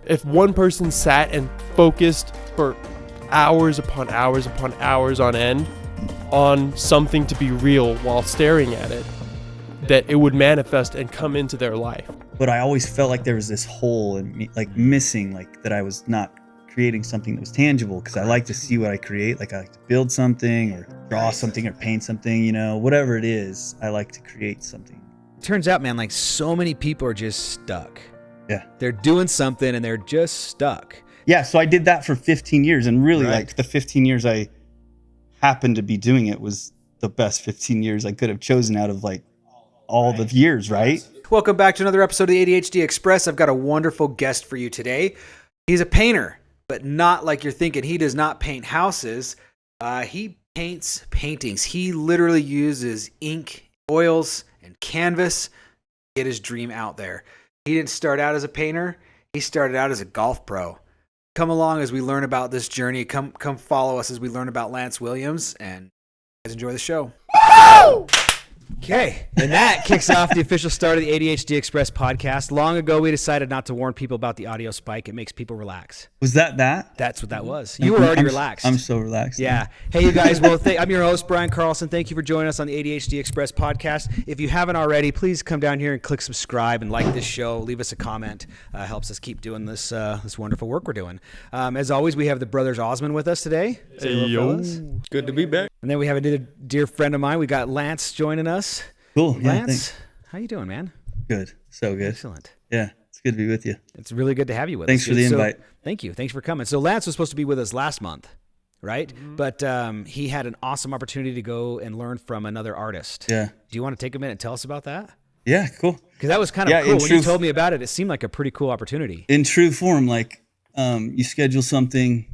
If one person sat and focused for hours upon hours upon hours on end on something to be real while staring at it, that it would manifest and come into their life. But I always felt like there was this hole in me, like missing, like that I was not creating something that was tangible, because I like to see what I create. Like I like to build something or draw something or paint something, you know, whatever it is, I like to create something. Turns out, man, like so many people are just stuck. Yeah. They're doing something and they're just stuck. Yeah, so I did that for 15 years, and really like the 15 years I happened to be doing it was the best 15 years I could have chosen out of like all the years, right? Welcome back to another episode of the ADHD Express. I've got a wonderful guest for you today. He's a painter, but not like you're thinking. He does not paint houses. He paints paintings. He literally uses ink, oils, and canvas to get his dream out there. He didn't start out as a painter. He started out as a golf pro. Come along as we learn about this journey. Come follow us as we learn about Lance Williams, and guys enjoy the show. Okay, and that kicks off the official start of the ADHD Express podcast. Long ago, we decided not to warn people about the audio spike. It makes people relax. Was that? That's what that was. You were already relaxed. I'm so relaxed. Yeah. Hey, you guys. Well, I'm your host, Brian Carlson. Thank you for joining us on the ADHD Express podcast. If you haven't already, please come down here and click subscribe and like this show. Leave us a comment. Helps us keep doing this wonderful work we're doing. As always, we have the brothers Osmond with us today. Hey, yo. Good to be back. And then we have a dear friend of mine. We got Lance joining us. Cool. Yeah, Lance, thanks. how you doing, man? Good. So good. Excellent. Yeah, it's good to be with you. It's really good to have you with Thanks us. for the invite. Thank you. Thanks for coming. So Lance was supposed to be with us last month, right? Mm-hmm. But he had an awesome opportunity to go and learn from another artist. Yeah. Do you want to take a minute and tell us about that? Yeah, cool. Because that was kind of cool. When you told me about it, it seemed like a pretty cool opportunity. In true form, like you schedule something,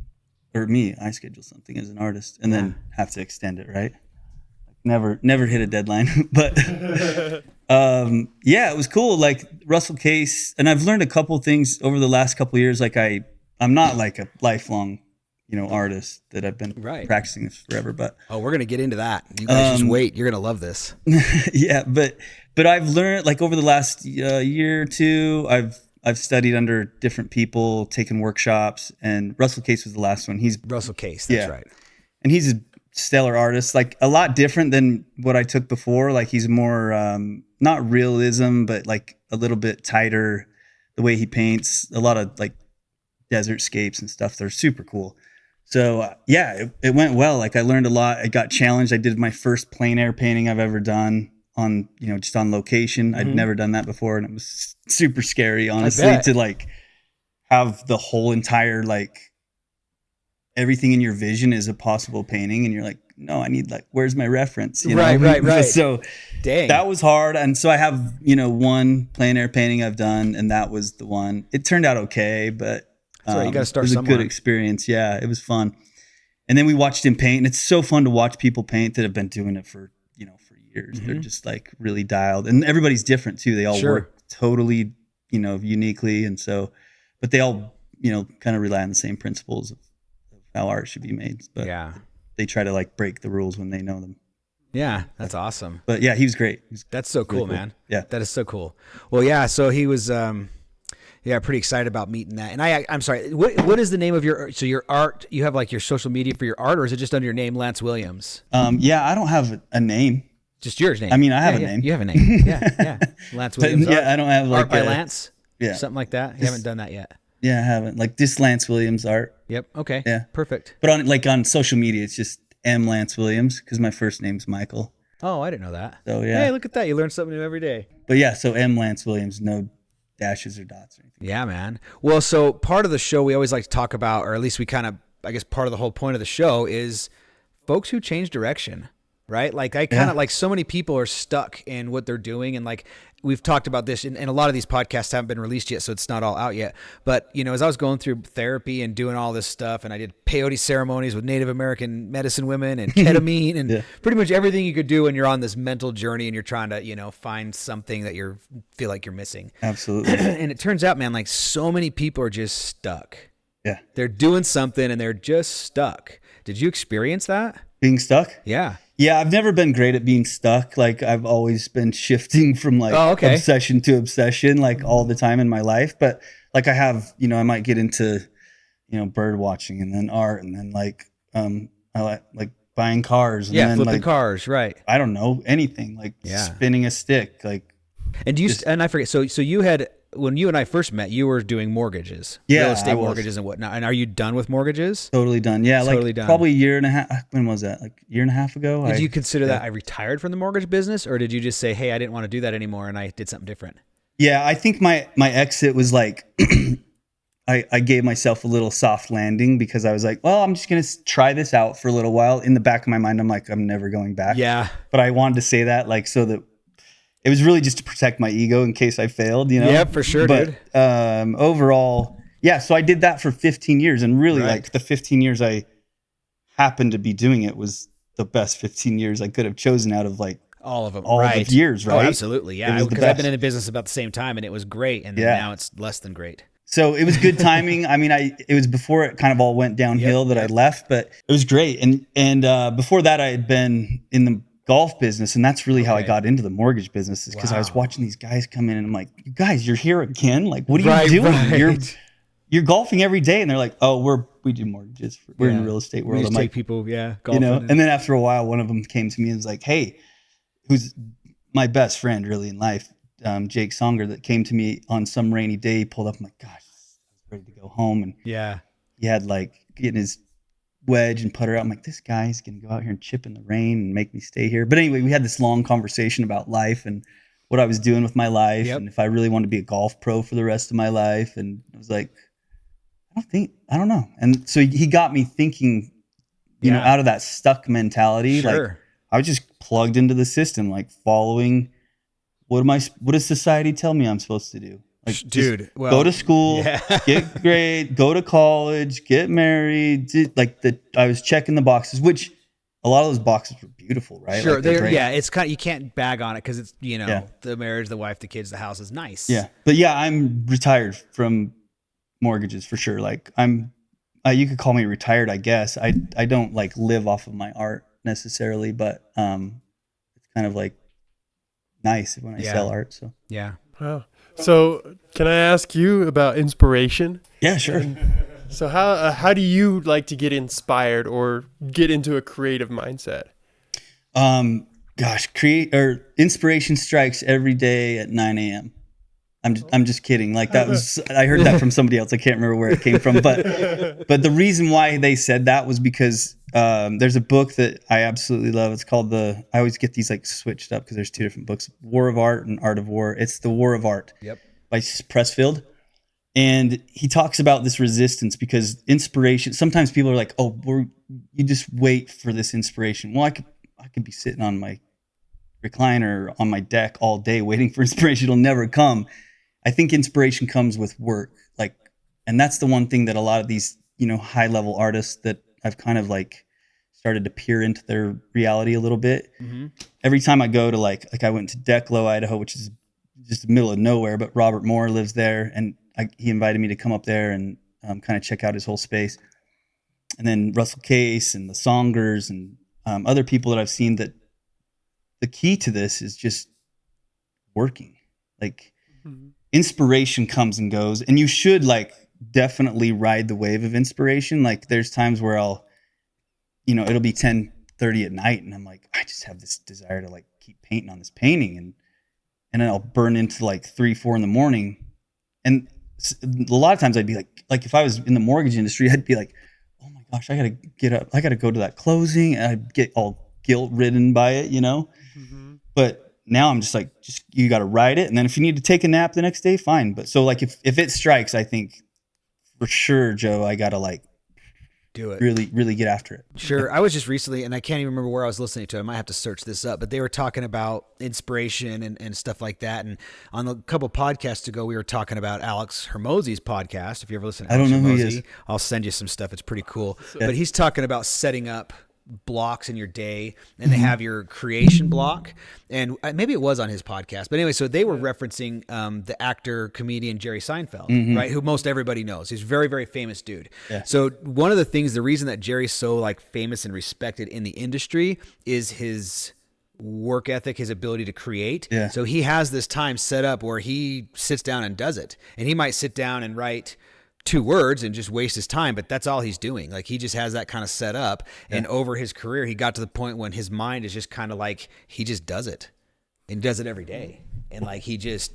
or I schedule something as an artist, and then have to extend it, right? Never hit a deadline, but yeah, it was cool. Like Russell Case, and I've learned a couple things over the last couple of years. Like I'm not like a lifelong, artist that I've been practicing this forever. But we're gonna get into that. You guys just wait. You're gonna love this. Yeah, but I've learned like over the last year or two, I've studied under different people, taken workshops, and Russell Case was the last one. He's Russell Case. That's right. And he's a stellar artist, like a lot different than what I took before. Like he's more not realism, but like a little bit tighter. The way he paints, a lot of like desert scapes and stuff. They're super cool. So it went well. Like I learned a lot. I got challenged. I did my first plein air painting I've ever done on just on location. Mm-hmm. I'd never done that before, and it was super scary, honestly, to like have the whole entire like everything in your vision is a possible painting, and you're like, no, I need like, where's my reference? Right. So dang, that was hard. And so I have, one plein air painting I've done, and that was the one. It turned out okay, but you got to start it was somewhere. A good experience. Yeah, it was fun. And then we watched him paint, and it's so fun to watch people paint that have been doing it for years. Mm-hmm. They're just like really dialed, and everybody's different too. They all work totally, uniquely. And so, but they all, kind of rely on the same principles of how art should be made, but they try to like break the rules when they know them. Yeah, that's awesome. But yeah, he was great. That's so cool, man. Yeah, that is so cool. Well, yeah, so he was, pretty excited about meeting that. And I'm sorry, what is the name of your art? You have like your social media for your art, or is it just under your name, Lance Williams? I don't have a name. Just yours name. I mean, I have a name. You have a name. Yeah. Lance Williams. But, I don't have like art by Lance. Yeah, something like that. You haven't done that yet. Yeah, I haven't. Like this Lance Williams art. Yep. Okay. Yeah. Perfect. But on social media, it's just M Lance Williams because my first name's Michael. Oh, I didn't know that. So yeah. Hey, look at that! You learn something new every day. But yeah, so M Lance Williams, no dashes or dots or anything. Yeah, man. Well, so part of the show we always like to talk about, or at least we kind of, I guess part of the whole point of the show is folks who change direction. Right? Like I kind of like so many people are stuck in what they're doing. And like we've talked about this and a lot of these podcasts haven't been released yet. So it's not all out yet. But as I was going through therapy and doing all this stuff, and I did peyote ceremonies with Native American medicine women and ketamine and pretty much everything you could do when you're on this mental journey and you're trying to, find something that you feel like you're missing. Absolutely. And it turns out, man, like so many people are just stuck. Yeah. They're doing something and they're just stuck. Did you experience that? Being stuck? Yeah. Yeah, I've never been great at being stuck. Like I've always been shifting from like obsession to obsession, like all the time in my life. But like I have, I might get into, bird watching and then art and then I like buying cars and then flipping cars, right? I don't know, anything like spinning a stick, like. And and I forget. So you had, when you and I first met, you were doing mortgages, real estate mortgages and whatnot. And are you done with mortgages? Totally done. Yeah, totally done. Probably a year and a half. When was that? Like a year and a half ago. Did you consider that I retired from the mortgage business, or did you just say, hey, I didn't want to do that anymore and I did something different? Yeah, I think my exit was like, I gave myself a little soft landing because I was like, well, I'm just going to try this out for a little while. In the back of my mind, I'm like, I'm never going back. Yeah. But I wanted to say that like so that it was really just to protect my ego in case I failed, Yeah, for sure, but, dude. Overall, yeah, so I did that for 15 years. And really, like, the 15 years I happened to be doing it was the best 15 years I could have chosen out of, like, all of them. All the years, right? Oh, absolutely, yeah. Because I've been in the business about the same time, and it was great. And then now it's less than great. So it was good timing. I mean, it was before it kind of all went downhill that I left, but it was great. And before that, I had been in the golf business, and that's really how I got into the mortgage business, is because I was watching these guys come in and I'm like, you guys, you're here again? Like, what are you doing? You're golfing every day. And they're like, oh, we do mortgages. We're in the real estate world. I'm like, people, golfing. And then after a while, one of them came to me and was like, hey, who's my best friend really in life, Jake Songer, that came to me on some rainy day, pulled up. I'm like, gosh, I was ready to go home. And he had like getting his wedge and putter out. I'm like, this guy's gonna go out here and chip in the rain and make me stay here. But anyway, we had this long conversation about life and what I was doing with my life, and if I really wanted to be a golf pro for the rest of my life. And I was like, I don't know. And so he got me thinking, out of that stuck mentality. Like I was just plugged into the system, like following what does society tell me I'm supposed to do? Like, dude, go to school, get grade, go to college, get married. I was checking the boxes, which a lot of those boxes were beautiful, right? Sure, it's kind of, you can't bag on it because it's the marriage, the wife, the kids, the house is nice. Yeah, but I'm retired from mortgages for sure. Like you could call me retired, I guess. I don't like live off of my art necessarily, but it's kind of like nice when I sell art. So wow. So can I ask you about inspiration? Yeah, sure. So how do you like to get inspired or get into a creative mindset? Inspiration strikes every day at 9 a.m. I'm just kidding. Like I heard that from somebody else. I can't remember where it came from, but the reason why they said that was because there's a book that I absolutely love. It's called I always get these like switched up because there's two different books: War of Art and Art of War. It's The War of Art by Pressfield. And he talks about this resistance because inspiration, sometimes people are like, oh, you just wait for this inspiration. Well, I could be sitting on my recliner on my deck all day waiting for inspiration. It'll never come. I think inspiration comes with work. And that's the one thing that a lot of these, high level artists that I've kind of like started to peer into their reality a little bit. Mm-hmm. Every time I go to like I went to Declo, Idaho, which is just the middle of nowhere, but Robert Moore lives there. And he invited me to come up there and kind of check out his whole space. And then Russell Case and the Songers and other people that I've seen, that the key to this is just working. Like inspiration comes and goes, and you should like definitely ride the wave of inspiration. Like there's times where it'll be 10:30 at night and I'm like, I just have this desire to like keep painting on this painting, and then I'll burn into like 3-4 in the morning. And a lot of times I'd be like if I was in the mortgage industry, I'd be like, oh my gosh, I gotta get up, I gotta go to that closing, and I'd get all guilt ridden by it, But now I'm just like, you got to ride it. And then if you need to take a nap the next day, fine. But so like, if it strikes, I think for sure, Joe, I got to like do it, really, really get after it. Sure. I was just recently, and I can't even remember where I was listening to. I might have to search this up, but they were talking about inspiration and stuff like that. And on a couple podcasts ago, we were talking about Alex Hermosi's podcast. If you ever listen to Alex Hermosi, who he is. I'll send you some stuff. It's pretty cool. But he's talking about setting up blocks in your day, and they have your creation block, and maybe it was on his podcast, but anyway, so they were referencing the actor comedian Jerry Seinfeld, right, who most everybody knows. He's a very, very famous dude. So one of the reason that Jerry's so like famous and respected in the industry is his work ethic, his ability to create. Yeah. So he has this time set up where he sits down and does it. And he might sit down and write 2 words and just waste his time, but that's all he's doing. Like he just has that kind of set up. Yeah. And over his career, he got to the point when his mind is just kind of like, he just does it and does it every day. And like, he just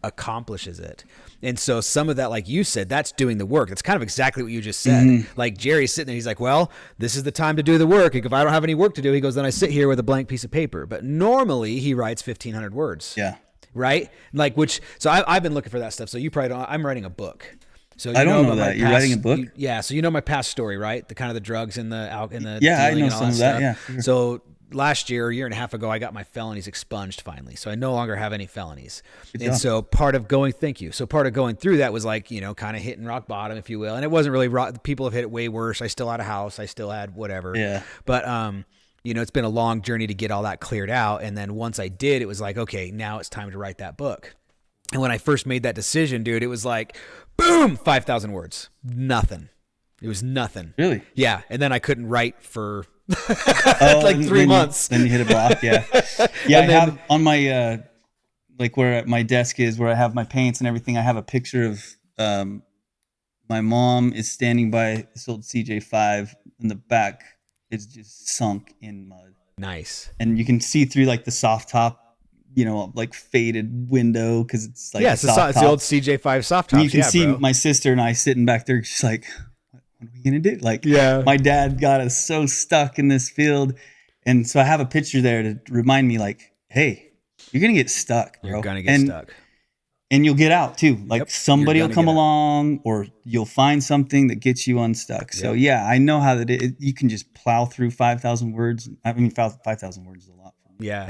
accomplishes it. And so some of that, like you said, that's doing the work. That's kind of exactly what you just said. Mm-hmm. Like Jerry's sitting there, he's like, well, this is the time to do the work. If I don't have any work to do, he goes, then I sit here with a blank piece of paper. But normally he writes 1,500 words. Yeah. Right? Like so I've been looking for that stuff. So you probably don't, I'm writing a book. So I don't know that. You're writing a book? Yeah. So you know my past story, right? The kind of the drugs and the yeah, I know some of that. Yeah. Sure. So last year, a year and a half ago, I got my felonies expunged finally. So I no longer have any felonies. So part of going through that was like, kind of hitting rock bottom, if you will. And it wasn't really rock. People have hit it way worse. I still had a house. I still had whatever. Yeah. But, it's been a long journey to get all that cleared out. And then once I did, it was like, okay, now it's time to write that book. And when I first made that decision, dude, it was like, boom, 5,000 words. Nothing. It was nothing. Really? Yeah. And then I couldn't write for like 3 months. Then you hit a block. Yeah. Yeah. I have on my, like where my desk is, where I have my paints and everything, I have a picture of my mom is standing by this old CJ5 in the back. It's just sunk in mud. Nice. And you can see through like the soft top, like faded window because it's like it's the old CJ5 soft top. And you can see my sister and I sitting back there, just like, what are we gonna do? Like, my dad got us so stuck in this field, and so I have a picture there to remind me, like, hey, you're gonna get stuck, bro. You're gonna get stuck, and you'll get out too. Like somebody will come along, or you'll find something that gets you unstuck. So yeah, I know how that you can just plow through 5,000 words. I mean, 5,000 words is a lot for me. Yeah.